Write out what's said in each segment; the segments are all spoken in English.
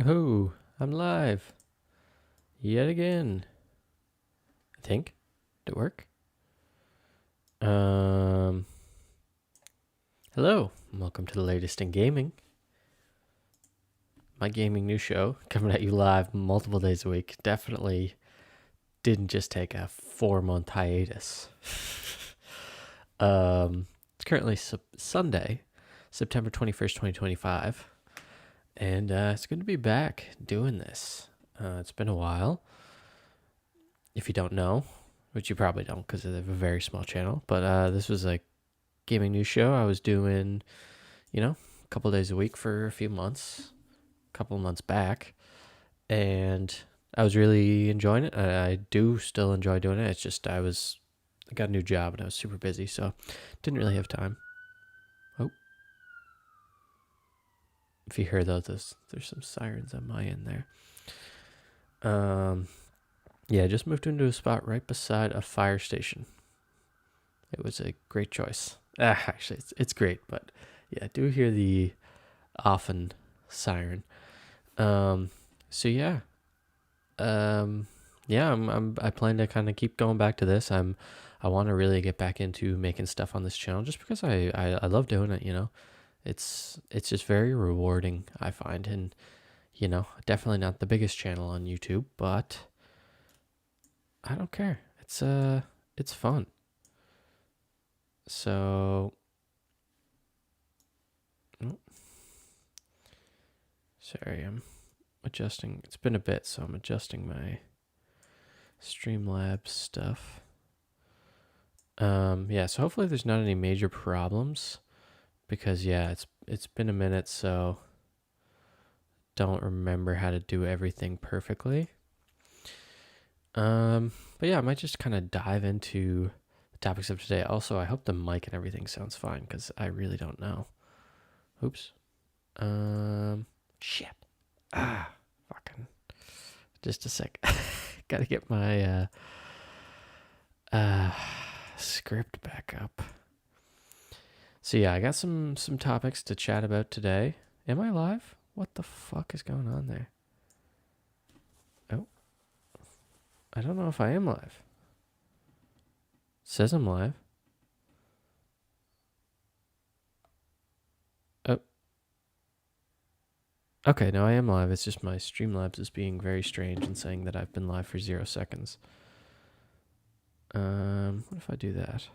Oh, I'm live yet again. I think. Did it work? Um, Hello, and welcome to the latest in gaming. My gaming news show coming at you live multiple days a week. Definitely didn't just take a 4-month hiatus. It's currently Sunday, September 21st, 2025, and it's good to be back doing this. It's been a while. If you don't know, which you probably don't because they have a very small channel, but this was a gaming news show I was doing, a couple days a week for a few months, a couple of months back, and I was really enjoying it. I do still enjoy doing it. It's just I got a new job and I was super busy, so didn't really have time. Oh, if you hear those, there's some sirens on my end there. Yeah, I just moved into a spot right beside a fire station. It was a great choice. Actually, it's great, but yeah, I do hear the often siren. So yeah, yeah, I plan to kind of keep going back to this. I want to really get back into making stuff on this channel just because I love doing it. It's just very rewarding, I find, and definitely not the biggest channel on YouTube, but I don't care. It's fun. So, oh, sorry, I'm adjusting. It's been a bit, so I'm adjusting my Streamlabs stuff. Yeah, so hopefully there's not any major problems because yeah, it's been a minute, so don't remember how to do everything perfectly. But yeah, I might just kind of dive into the topics of today. Also, I hope the mic and everything sounds fine because I really don't know. Oops. Shit. Fucking. Just a sec. Gotta get my script back up. So yeah, I got some topics to chat about today. Am I live? What the fuck is going on there? Oh, I don't know if I am live. It says I'm live. Oh, okay, no, I am live. It's just my Streamlabs is being very strange and saying that I've been live for 0 seconds. What if I do that?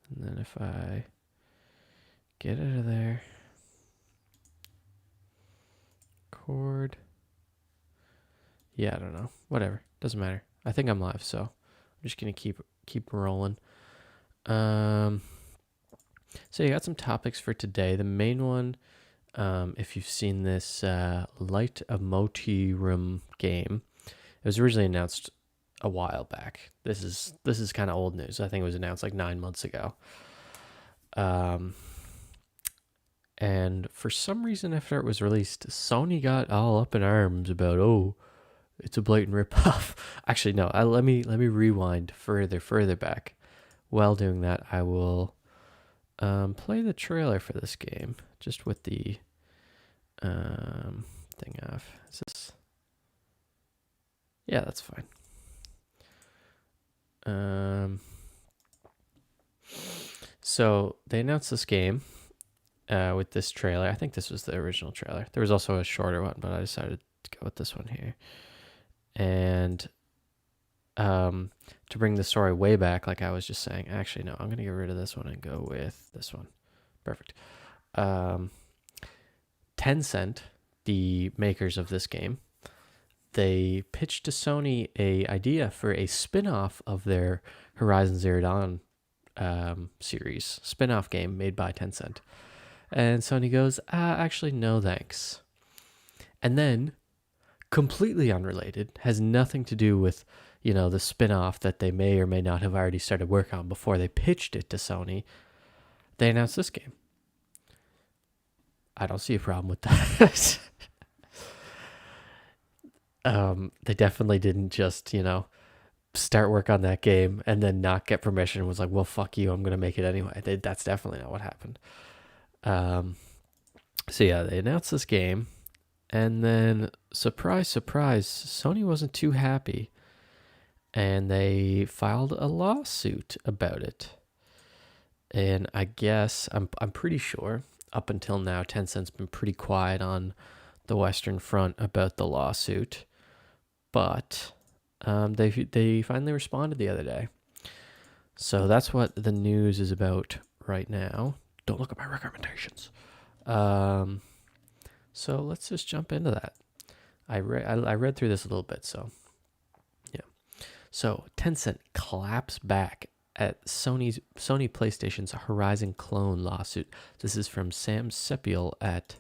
And then if I get out of there, record. Yeah, I don't know. Whatever. Doesn't matter. I think I'm live, so I'm just gonna keep rolling. So you got some topics for today. The main one, if you've seen this Light Emotirum game, it was originally announced a while back. This is kind of old news. I think it was announced like 9 months ago. And for some reason, after it was released, Sony got all up in arms about, it's a blatant ripoff. Actually, no. Let me rewind further back. While doing that, I will play the trailer for this game just with the thing off. Is this? Yeah, that's fine. So they announced this game with this trailer. I think this was the original trailer. There was also a shorter one, but I decided to go with this one here. And to bring the story way back, like I was just saying, actually, no, I'm going to get rid of this one and go with this one. Perfect. Tencent, the makers of this game, they pitched to Sony a idea for a spin-off of their Horizon Zero Dawn series, spin-off game made by Tencent. And Sony goes, actually, no thanks. And then, completely unrelated, has nothing to do with, the spin-off that they may or may not have already started work on before they pitched it to Sony, they announced this game. I don't see a problem with that. They definitely didn't just, start work on that game and then not get permission and was like, well, fuck you, I'm going to make it anyway. That's definitely not what happened. So yeah, they announced this game. And then, surprise, surprise, Sony wasn't too happy, and they filed a lawsuit about it. And I guess I'm pretty sure up until now, Tencent's been pretty quiet on the Western Front about the lawsuit, but they finally responded the other day. So that's what the news is about right now. Don't look at my recommendations. So let's just jump into that. I read through this a little bit, so yeah. So Tencent claps back at Sony PlayStation's Horizon clone lawsuit. This is from Sam Sepiel at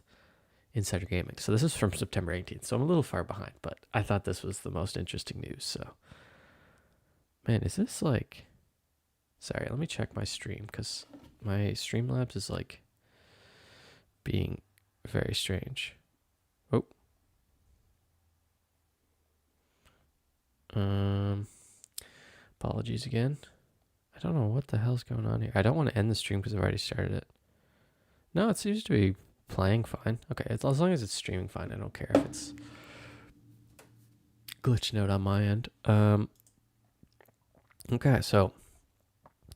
Insider Gaming. So this is from September 18th. So I'm a little far behind, but I thought this was the most interesting news. So, man, is this like? Sorry, let me check my stream because my Streamlabs is like being very strange. Oh. Apologies again. I don't know what the hell's going on here. I don't want to end the stream because I've already started it. No, it seems to be playing fine. Okay, as long as it's streaming fine, I don't care if it's glitching out on my end. Okay, so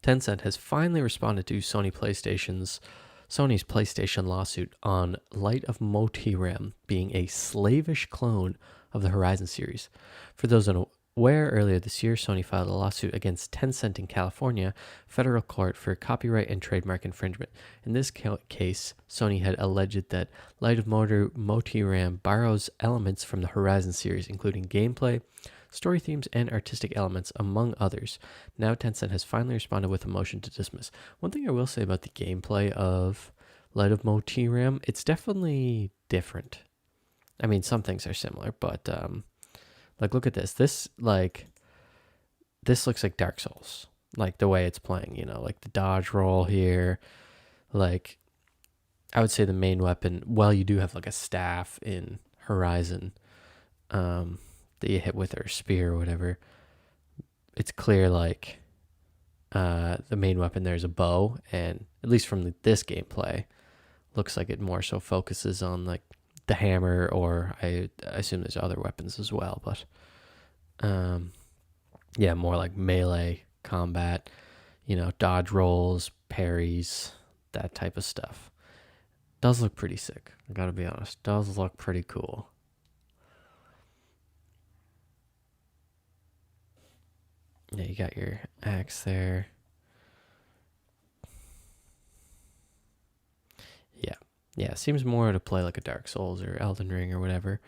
Tencent has finally responded to Sony's PlayStation lawsuit on Light of Motirem being a slavish clone of the Horizon series. For those unaware, earlier this year, Sony filed a lawsuit against Tencent in California federal court for copyright and trademark infringement. In this case, Sony had alleged that Light of Motirem borrows elements from the Horizon series, including gameplay, story themes, and artistic elements, among others. Now Tencent has finally responded with a motion to dismiss. One thing I will say about the gameplay of Light of Motirem, it's definitely different. I mean, some things are similar, but like, look at this. This looks like Dark Souls, like the way it's playing, you know, like the dodge roll here. Like, I would say the main weapon, well, you do have like a staff in Horizon that you hit with, or spear or whatever. It's clear like the main weapon there is a bow, and at least from this gameplay, looks like it more so focuses on like the hammer, or I assume there's other weapons as well, but yeah, more like melee combat, you know, dodge rolls, parries, that type of stuff. Does look pretty sick, I gotta be honest. Does look pretty cool. Yeah, you got your axe there. Yeah, seems more to play like a Dark Souls or Elden Ring or whatever.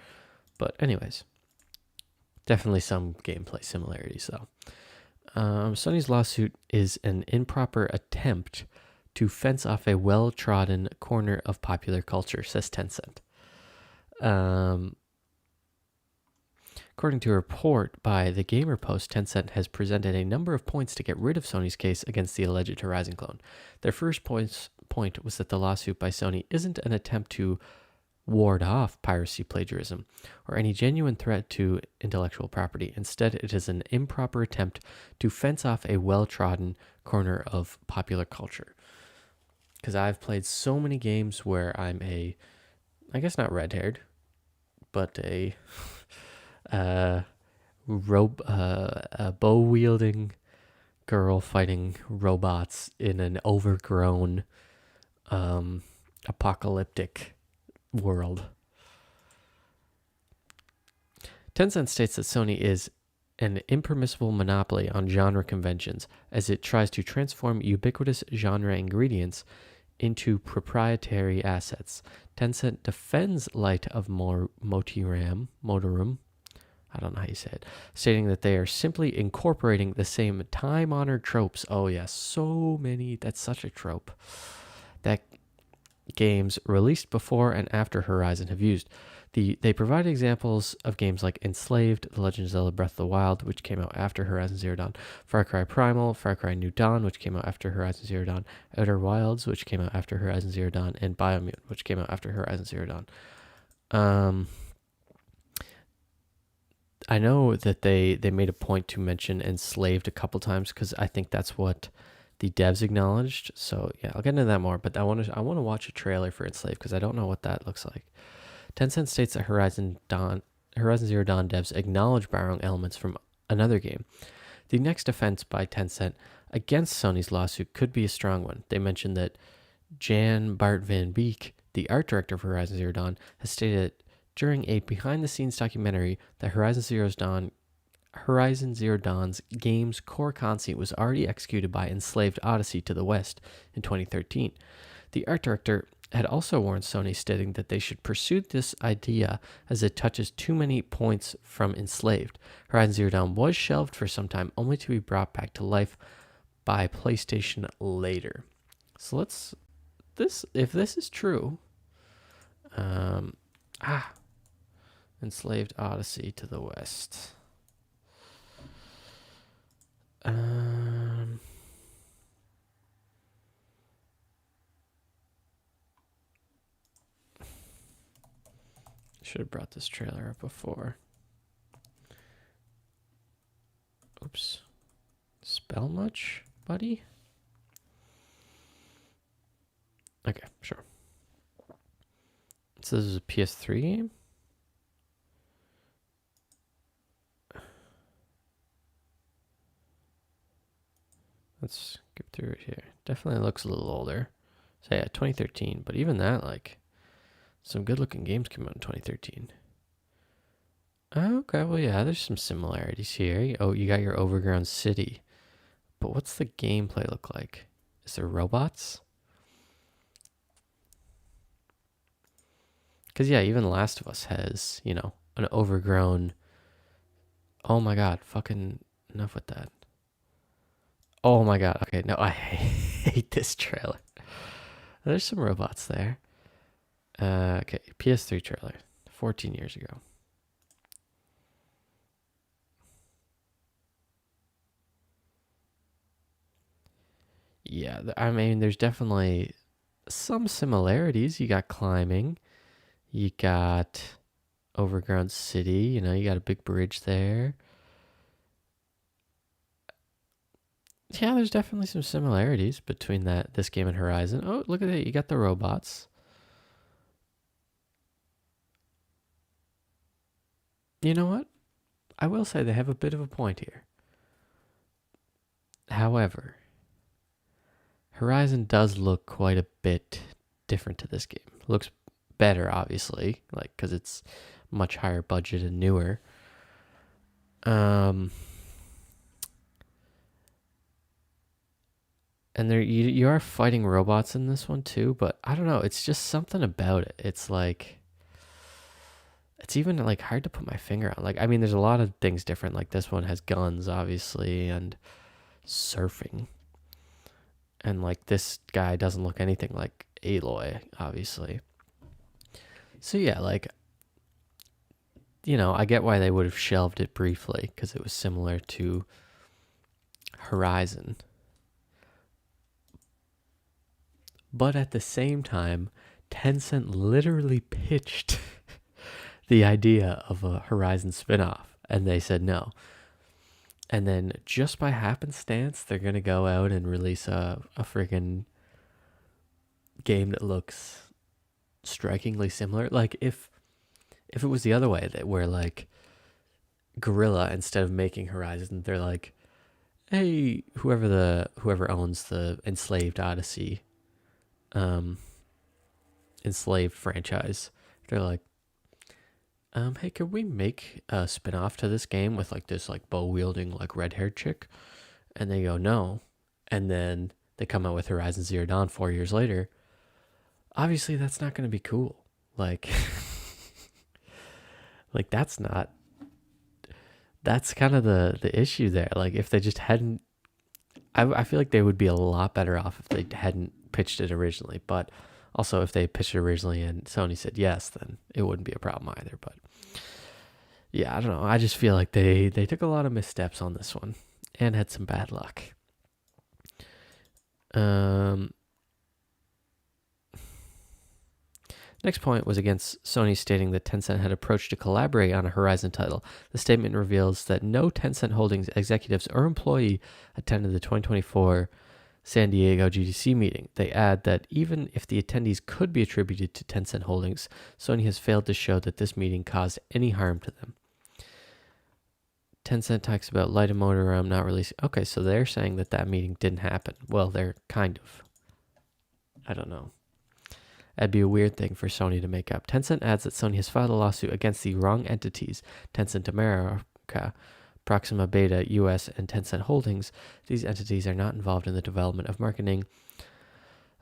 But anyways, definitely some gameplay similarities though. Sony's lawsuit is an improper attempt to fence off a well-trodden corner of popular culture, says Tencent. According to a report by the Gamer Post, Tencent has presented a number of points to get rid of Sony's case against the alleged Horizon clone. Their first point was that the lawsuit by Sony isn't an attempt to ward off piracy, plagiarism, or any genuine threat to intellectual property. Instead, it is an improper attempt to fence off a well-trodden corner of popular culture. Because I've played so many games where I'm I guess not red-haired, but a bow-wielding girl fighting robots in an overgrown apocalyptic world. Tencent states that Sony is an impermissible monopoly on genre conventions as it tries to transform ubiquitous genre ingredients into proprietary assets. Tencent defends Light of Motirem, I don't know how you say it, stating that they are simply incorporating the same time-honored tropes. Oh yes, so many. That's such a trope that games released before and after Horizon have used. They provide examples of games like Enslaved, The Legend of Zelda Breath of the Wild, which came out after Horizon Zero Dawn, Far Cry Primal, Far Cry New Dawn, which came out after Horizon Zero Dawn, Outer Wilds, which came out after Horizon Zero Dawn, and Biomutant, which came out after Horizon Zero Dawn. I know that they made a point to mention Enslaved a couple times because I think that's what the devs acknowledged. So yeah, I'll get into that more. But I want to watch a trailer for Enslaved because I don't know what that looks like. Tencent states that Horizon Zero Dawn devs acknowledge borrowing elements from another game. The next defense by Tencent against Sony's lawsuit could be a strong one. They mentioned that Jan Bart van Beek, the art director of Horizon Zero Dawn, has stated during a behind-the-scenes documentary that Horizon Zero Dawn's game's core concept was already executed by Enslaved Odyssey to the West in 2013. The art director had also warned Sony, stating that they should pursue this idea as it touches too many points from Enslaved. Horizon Zero Dawn was shelved for some time, only to be brought back to life by PlayStation later. So if this is true, Enslaved Odyssey to the West. Should have brought this trailer up before. Oops. Spell much, buddy? Okay, sure. So this is a PS3 game? Let's skip through it here. Definitely looks a little older. So yeah, 2013. But even that, like, some good looking games came out in 2013. Okay, well yeah, there's some similarities here. Oh, you got your overgrown city. But what's the gameplay look like? Is there robots? Because yeah, even Last of Us has, an overgrown... Oh my god, fucking enough with that. Oh my god, okay, no, I hate this trailer. There's some robots there. Okay, PS3 trailer, 14 years ago. Yeah, I mean, there's definitely some similarities. You got climbing. You got overgrown city. You got a big bridge there. Yeah, there's definitely some similarities between this game and Horizon. Oh, look at it. You got the robots. You know what? I will say they have a bit of a point here. However, Horizon does look quite a bit different to this game. Looks better, obviously, because it's much higher budget and newer. And there you are fighting robots in this one too, but I don't know. It's just something about it. It's like, it's even like hard to put my finger on. Like, I mean, there's a lot of things different. Like this one has guns, obviously, and surfing. And like this guy doesn't look anything like Aloy, obviously. So yeah, like, I get why they would have shelved it briefly because it was similar to Horizon. But at the same time, Tencent literally pitched the idea of a Horizon spinoff, and they said no. And then just by happenstance, they're going to go out and release a friggin' game that looks strikingly similar. Like, if it was the other way, that where, like, Guerrilla, instead of making Horizon, they're like, hey, whoever owns the Enslaved Odyssey, Enslaved franchise, they're like, hey, could we make a spin-off to this game with like this like bow-wielding like red-haired chick? And they go, no. And then they come out with Horizon Zero Dawn 4 years later. Obviously, that's not going to be cool. Like, like that's kind of the issue there. Like, if they just hadn't, I feel like they would be a lot better off if they hadn't pitched it originally. But also, if they pitched it originally and Sony said yes, then it wouldn't be a problem either. But yeah, I don't know. I just feel like they took a lot of missteps on this one and had some bad luck. Next point was against Sony stating that Tencent had approached to collaborate on a Horizon title. The statement reveals that no Tencent Holdings executives or employee attended the 2024 San Diego GDC meeting. They add that even if the attendees could be attributed to Tencent Holdings, Sony has failed to show that this meeting caused any harm to them. Tencent talks about Light and Motor Realm not releasing. Okay, so they're saying that meeting didn't happen. Well, they're kind of. I don't know. That'd be a weird thing for Sony to make up. Tencent adds that Sony has filed a lawsuit against the wrong entities, Tencent America, Proxima Beta US, and Tencent Holdings. These entities are not involved in the development of marketing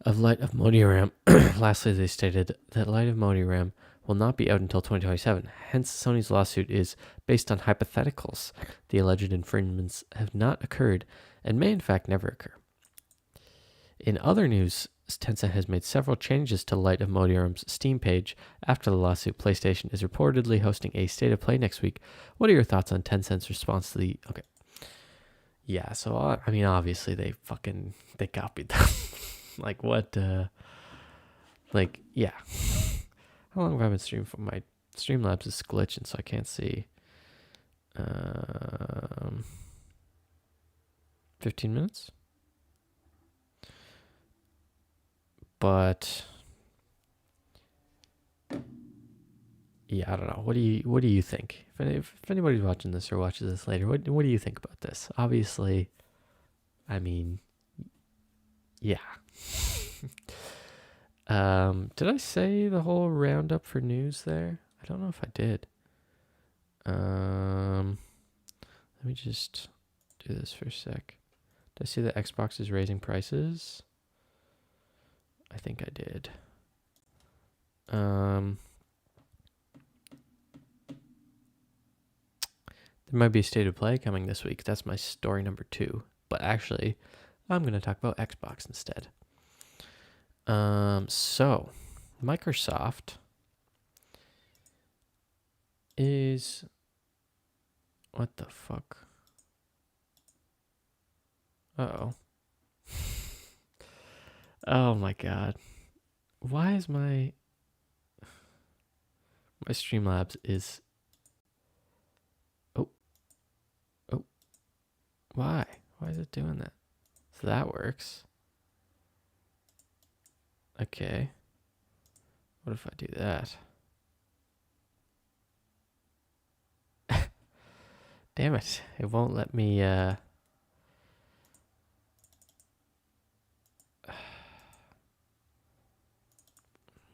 of Light of Motor Realm. Lastly, they stated that Light of Motor Realm will not be out until 2027. Hence, Sony's lawsuit is based on hypotheticals. The alleged infringements have not occurred and may in fact never occur. In other news, Tencent has made several changes to Light of Motor Realm's Steam page. After the lawsuit, PlayStation is reportedly hosting a State of Play next week. What are your thoughts on Tencent's response to the... Okay. Yeah, so, I mean, obviously they copied them. Like, what, yeah. How long have I been streaming for? My Streamlabs is glitching, so I can't see. 15 minutes? But yeah, I don't know. What do you think? If anybody's watching this or watches this later, what do you think about this? Obviously, I mean, yeah. Did I say the whole roundup for news there? I don't know if I did. Let me just do this for a sec. Did I see that Xbox is raising prices? I think I did. There might be a State of Play coming this week. That's my story number 2. But actually, I'm going to talk about Xbox instead. So, Microsoft is... What the fuck? Uh-oh. Oh my god. Why is my Streamlabs is... Oh. Why? Why is it doing that? So that works. Okay. What if I do that? Damn it. It won't let me,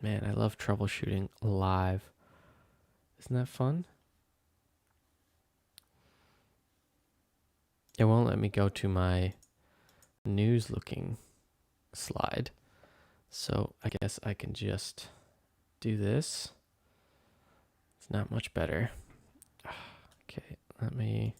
Man, I love troubleshooting live. Isn't that fun? It won't let me go to my news looking slide. So I guess I can just do this. It's not much better. Okay, let me...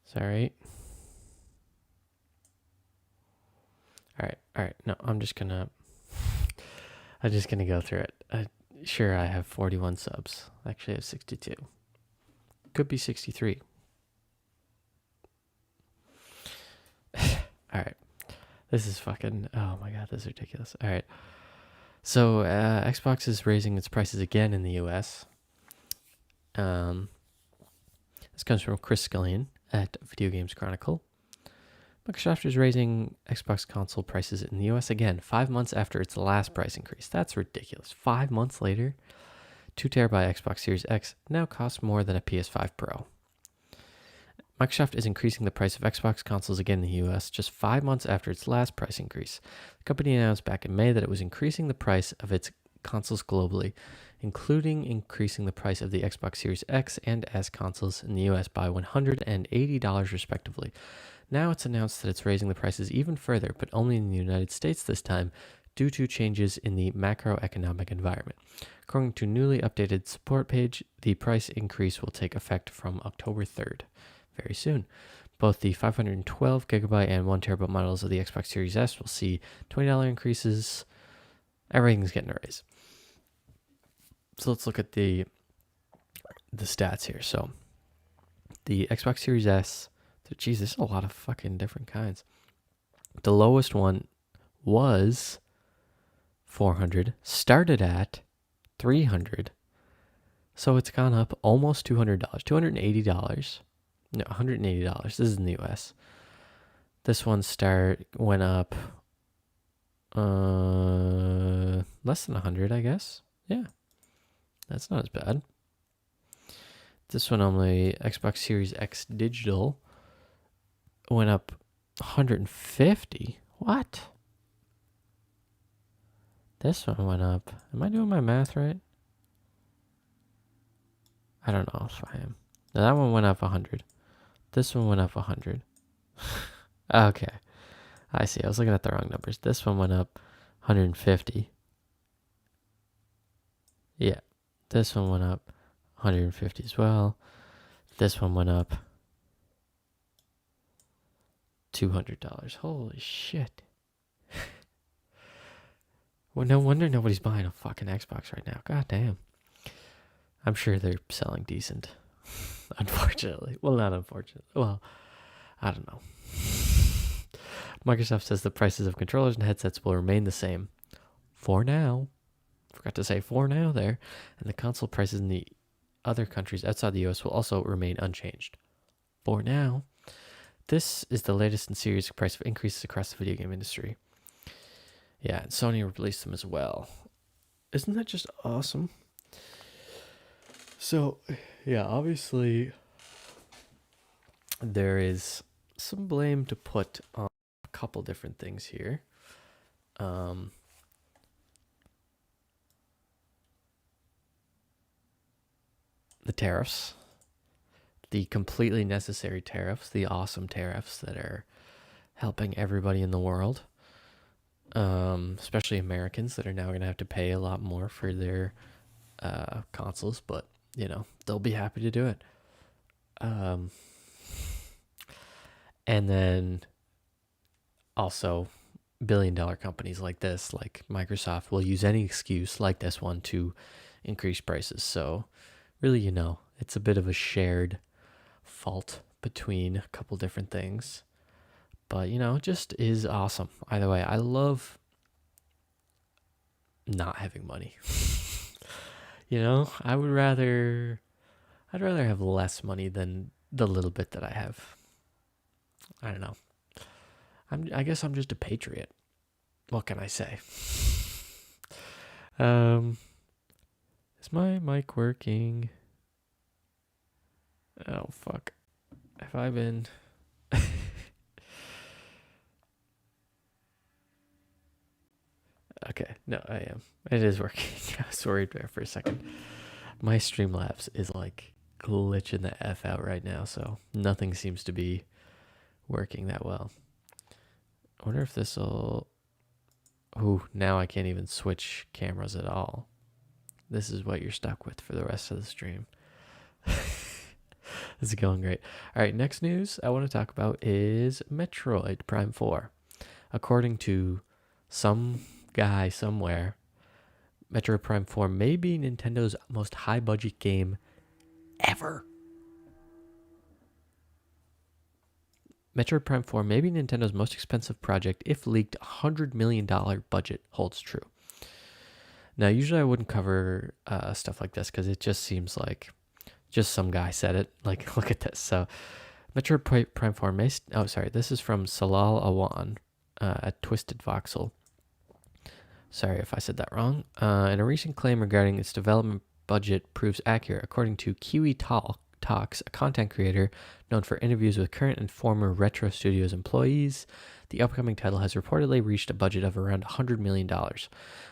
Sorry. All right. No, I'm just gonna go through it. Sure, I have 41 subs. Actually, I have 62. Could be 63. All right. This is fucking... Oh my god, this is ridiculous. All right. So, Xbox is raising its prices again in the US. This comes from Chris Scullion at Video Games Chronicle. Microsoft is raising Xbox console prices in the US again, 5 months after its last price increase. That's ridiculous. 5 months later, 2TB Xbox Series X now costs more than a PS5 Pro. Microsoft is increasing the price of Xbox consoles again in the US just 5 months after its last price increase. The company announced back in May that it was increasing the price of its consoles globally, including increasing the price of the Xbox Series X and S consoles in the US by $180 respectively. Now it's announced that it's raising the prices even further, but only in the United States this time, due to changes in the macroeconomic environment. According to newly updated support page, the price increase will take effect from October 3rd, very soon. Both the 512GB and 1TB models of the Xbox Series S will see $20 increases. Everything's getting a raise. So let's look at the stats here. So the Xbox Series S. Geez, there's a lot of fucking different kinds. The lowest one was $400, started at $300. So it's gone up almost $200, $280. No, $180. This is in the US. This one went up less than 100, I guess. Yeah. That's not as bad. This one on the Xbox Series X digital went up 150. What? This one went up. Am I doing my math right? I don't know if I am. Now that one went up 100. This one went up 100. Okay. I see. I was looking at the wrong numbers. This one went up 150. Yeah. This one went up 150 as well. This one went up $200. Holy shit. Well, no wonder nobody's buying a fucking Xbox right now. God damn. I'm sure they're selling decent. Unfortunately. Well, not unfortunately. Well, I don't know. Microsoft says the prices of controllers and headsets will remain the same. For now. Forgot to say for now there. And the console prices in the other countries outside the US will also remain unchanged. For now. This is the latest in series of price increases across the video game industry. Yeah, and Sony released them as well. Isn't that just awesome? So, yeah, obviously there is some blame to put on a couple different things here. The tariffs, the completely necessary tariffs, the awesome tariffs that are helping everybody in the world, especially Americans that are now going to have to pay a lot more for their consoles, but you know, they'll be happy to do it. And then also billion-dollar companies like this, like Microsoft, will use any excuse like this one to increase prices. So really, you know, it's a bit of a shared fault between a couple different things. But, you know, it just is awesome. Either way, I love not having money. You know, I'd rather have less money than the little bit that I have. I don't know. I guess I'm just a patriot. What can I say? Is my mic working? Oh, fuck. Have I been... Okay, no, I am. It is working. I was worried there for a second. My Streamlabs is like glitching the F out right now, so nothing seems to be working that well. I wonder if this will... Ooh, now I can't even switch cameras at all. This is what you're stuck with for the rest of the stream. This is going great. All right, next news I want to talk about is Metroid Prime 4. According to some guy somewhere, Metroid Prime 4 may be Nintendo's most high-budget game ever. Metroid Prime 4 may be Nintendo's most expensive project if leaked $100 million budget holds true. Now, usually I wouldn't cover stuff like this because it just seems like just some guy said it. Like, look at this. So, Metroid Prime 4 may... Oh, sorry. This is from Salal Awan at Twisted Voxel. Sorry if I said that wrong. And a recent claim regarding its development budget proves accurate. According to Kiwi Talks, a content creator known for interviews with current and former Retro Studios employees, the upcoming title has reportedly reached a budget of around $100 million.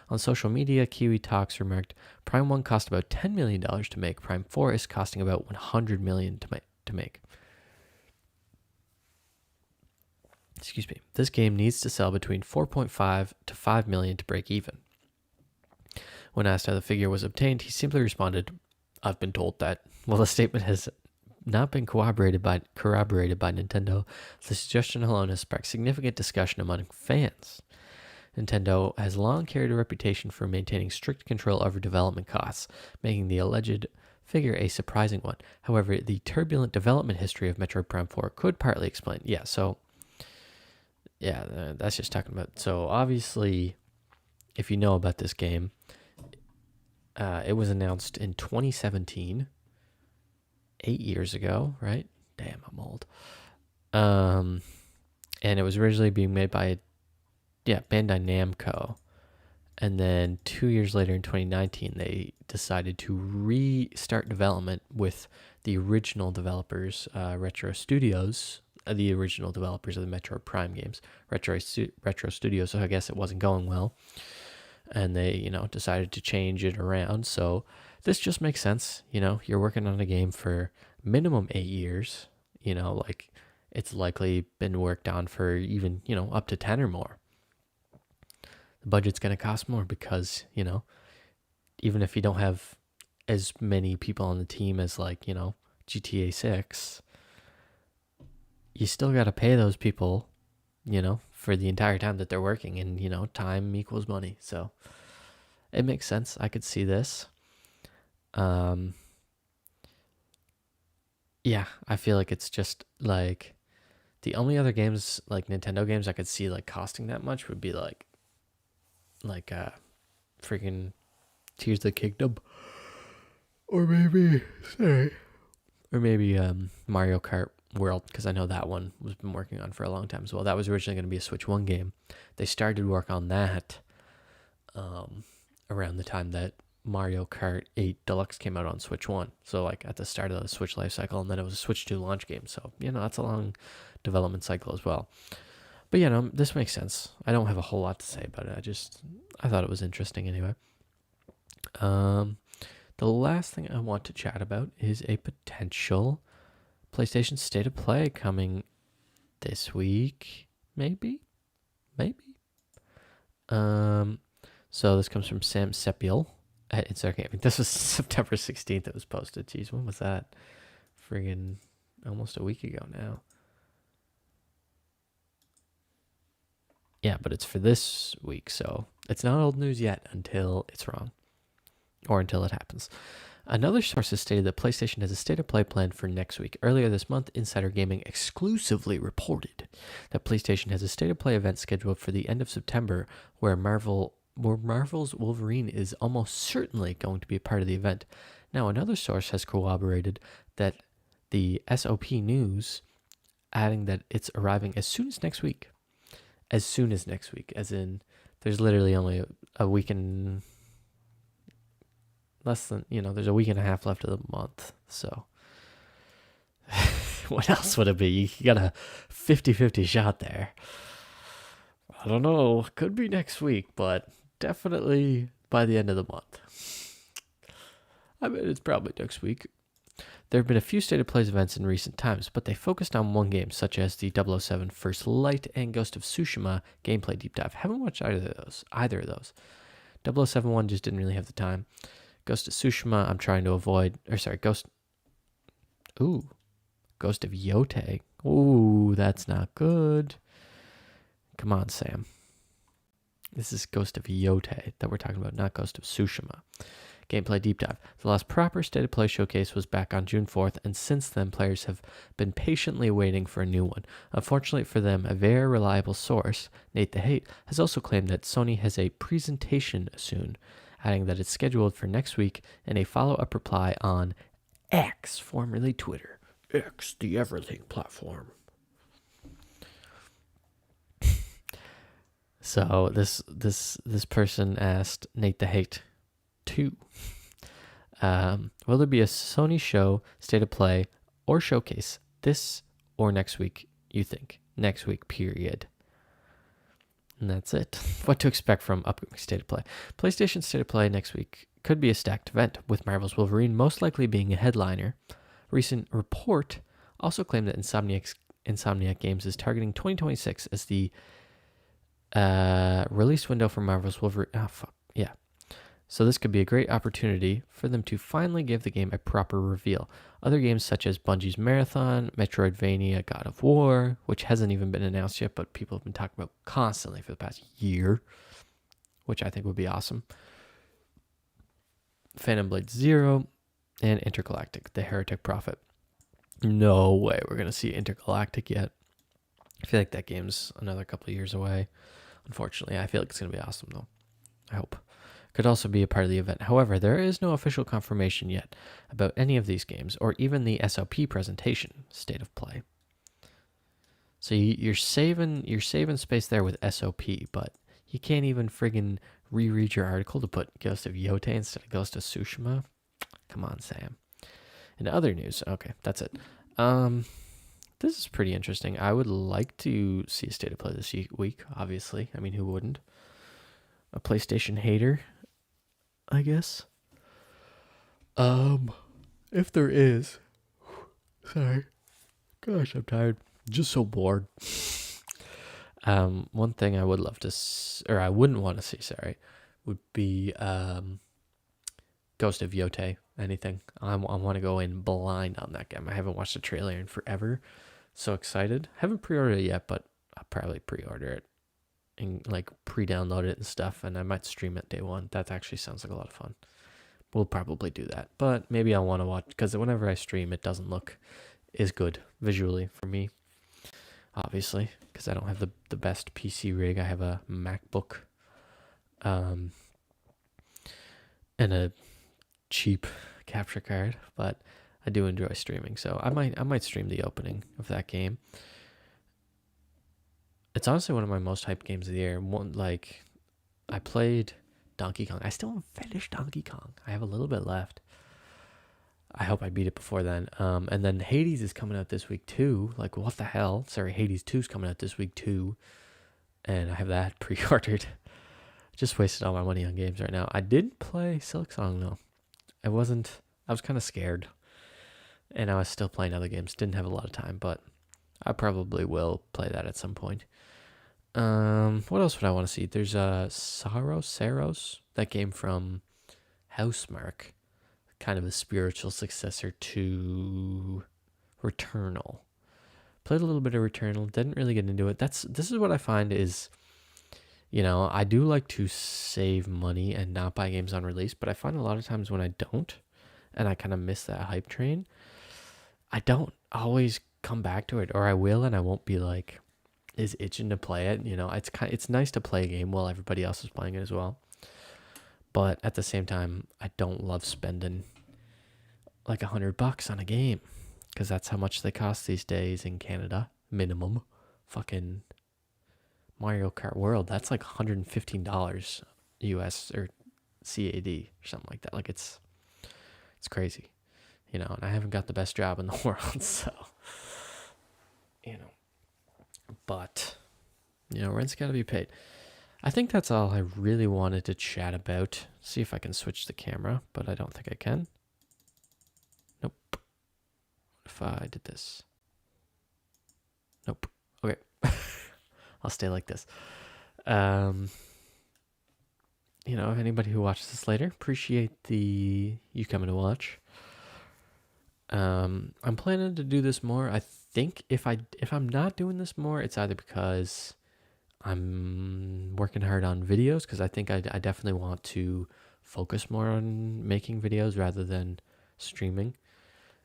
On social media, Kiwi Talks remarked, Prime 1 cost about $10 million to make. Prime 4 is costing about $100 million to make. Excuse me. This game needs to sell between 4.5 to 5 million to break even. When asked how the figure was obtained, he simply responded, I've been told that. While the statement has not been corroborated by Nintendo, the suggestion alone has sparked significant discussion among fans. Nintendo has long carried a reputation for maintaining strict control over development costs, making the alleged figure a surprising one. However, the turbulent development history of Metroid Prime 4 could partly explain. That's just talking about. So obviously, if you know about this game, it was announced in 2017, 8 years ago, right? Damn, I'm old. And it was originally being made by, Bandai Namco. And then 2 years later in 2019, they decided to restart development with the original developers, Retro Studios, the original developers of the Metroid Prime games, Retro Studios. So I guess it wasn't going well. And they, decided to change it around. So this just makes sense. You're working on a game for minimum 8 years. Like it's likely been worked on for even, up to 10 or more. The budget's going to cost more because, even if you don't have as many people on the team as like, GTA 6, you still got to pay those people, for the entire time that they're working, and, time equals money. So it makes sense. I could see this. I feel like it's just like the only other games, like Nintendo games, I could see like costing that much would be like freaking Tears of the Kingdom, or maybe Mario Kart World, because I know that one was been working on for a long time as well. That was originally going to be a Switch 1 game. They started work on that around the time that Mario Kart 8 Deluxe came out on Switch 1. So like at the start of the Switch life cycle, and then it was a Switch 2 launch game. So, that's a long development cycle as well. But this makes sense. I don't have a whole lot to say about it. I thought it was interesting anyway. The last thing I want to chat about is a potential PlayStation State of Play coming this week, maybe. So this comes from Sam Sepiel at Insert Gaming. This was September 16th. It was posted. Jeez, when was that? Friggin' almost a week ago now. Yeah, but it's for this week, so it's not old news yet until it's wrong, or until it happens. Another source has stated that PlayStation has a State of Play plan for next week. Earlier this month, Insider Gaming exclusively reported that PlayStation has a State of Play event scheduled for the end of September, where Marvel's Wolverine is almost certainly going to be a part of the event. Now, another source has corroborated that the SOP news, adding that it's arriving as soon as next week. As soon as next week, as in there's literally only a week and less than, there's a week and a half left of the month. So what else would it be? You got a 50-50 shot there. I don't know. Could be next week, but definitely by the end of the month. I mean, it's probably next week. There have been a few State of Play events in recent times, but they focused on one game, such as the 007 First Light and Ghost of Tsushima gameplay deep dive. Haven't watched either of those. 007 one just didn't really have the time. Ghost of Tsushima, I'm trying to avoid. Ghost of Yote. Ooh, that's not good. Come on, Sam. This is Ghost of Yote that we're talking about, not Ghost of Tsushima. Gameplay deep dive. The last proper State of Play showcase was back on June 4th, and since then, players have been patiently waiting for a new one. Unfortunately for them, a very reliable source, Nate the Hate, has also claimed that Sony has a presentation soon, adding that it's scheduled for next week in a follow-up reply on X, formerly Twitter. X, the everything platform. So this person asked Nate the Hate 2. Will there be a Sony show, State of Play, or showcase this or next week, you think? Next week, period. And that's it. What to expect from upcoming State of Play. PlayStation State of Play next week could be a stacked event, with Marvel's Wolverine most likely being a headliner. Recent report also claimed that Insomniac Games is targeting 2026 as the release window for Marvel's Wolverine. So this could be a great opportunity for them to finally give the game a proper reveal. Other games such as Bungie's Marathon, Metroidvania, God of War, which hasn't even been announced yet, but people have been talking about constantly for the past year, which I think would be awesome. Phantom Blade Zero, And Intergalactic, the Heretic Prophet. No way we're going to see Intergalactic yet. I feel like that game's another couple of years away. Unfortunately, I feel like it's going to be awesome, though. I hope. Could also be a part of the event. However, there is no official confirmation yet about any of these games, or even the SOP presentation state of play. So you're saving space there with SOP, but you can't even friggin' reread your article to put Ghost of Yote instead of Ghost of Tsushima. Come on, Sam. In other news, okay, that's it. This is pretty interesting. I would like to see a state of play this week, obviously. I mean, who wouldn't? A PlayStation hater, I guess. If there is. Sorry. Gosh, I'm tired. Just so bored. One thing I would love to, or I wouldn't want to see, sorry, would be Ghost of Yote. Anything. I want to go in blind on that game. I haven't watched a trailer in forever. So excited. Haven't pre-ordered it yet, but I'll probably pre-order it and like pre-download it and stuff, and I might stream it day one. That actually sounds like a lot of fun. We'll probably do that, but maybe I'll want to watch, because whenever I stream, it doesn't look as good visually for me, obviously, because I don't have the best PC rig. I have a MacBook and a cheap capture card, but I do enjoy streaming, so I might stream the opening of that game. It's honestly one of my most hyped games of the year. I played Donkey Kong. I still haven't finished Donkey Kong. I have a little bit left. I hope I beat it before then. And then Hades is coming out this week too. Like, what the hell? Sorry, Hades 2 is coming out this week too, and I have that pre-ordered. Just wasted all my money on games right now. I did play Silksong though. I was kind of scared, and I was still playing other games. Didn't have a lot of time, but I probably will play that at some point. What else would I want to see? There's Saros, that game from Housemarque, kind of a spiritual successor to Returnal. Played a little bit of Returnal, didn't really get into it. This is what I find is, I do like to save money and not buy games on release, but I find a lot of times when I don't, and I kind of miss that hype train, I don't always come back to it, or I will and I won't be like, is itching to play it. It's nice to play a game while everybody else is playing it as well. But at the same time, I don't love spending like $100 on a game, because that's how much they cost these days in Canada, minimum. Fucking Mario Kart World, that's like $115 US or CAD or something like that. Like it's crazy, and I haven't got the best job in the world, so but rent's got to be paid. I think that's all I really wanted to chat about. See if I can switch the camera, but I don't think I can. Nope. What if I did this? Nope. Okay. I'll stay like this. If anybody who watches this later, appreciate you coming to watch. I'm planning to do this more. I think if I'm not doing this more, it's either because I'm working hard on videos, because I think I definitely want to focus more on making videos rather than streaming,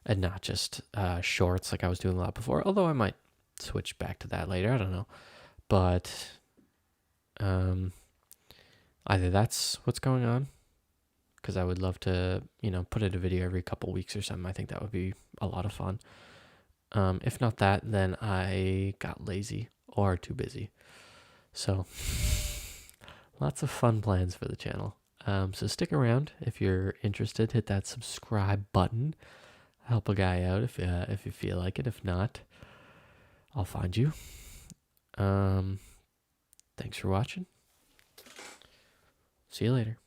and not just shorts like I was doing a lot before, although I might switch back to that later. I don't know. But either that's what's going on, because I would love to, put out a video every couple weeks or something. I think that would be a lot of fun. If not that, then I got lazy or too busy. So lots of fun plans for the channel. So stick around if you're interested. Hit that subscribe button. Help a guy out if you feel like it. If not, I'll find you. Thanks for watching. See you later.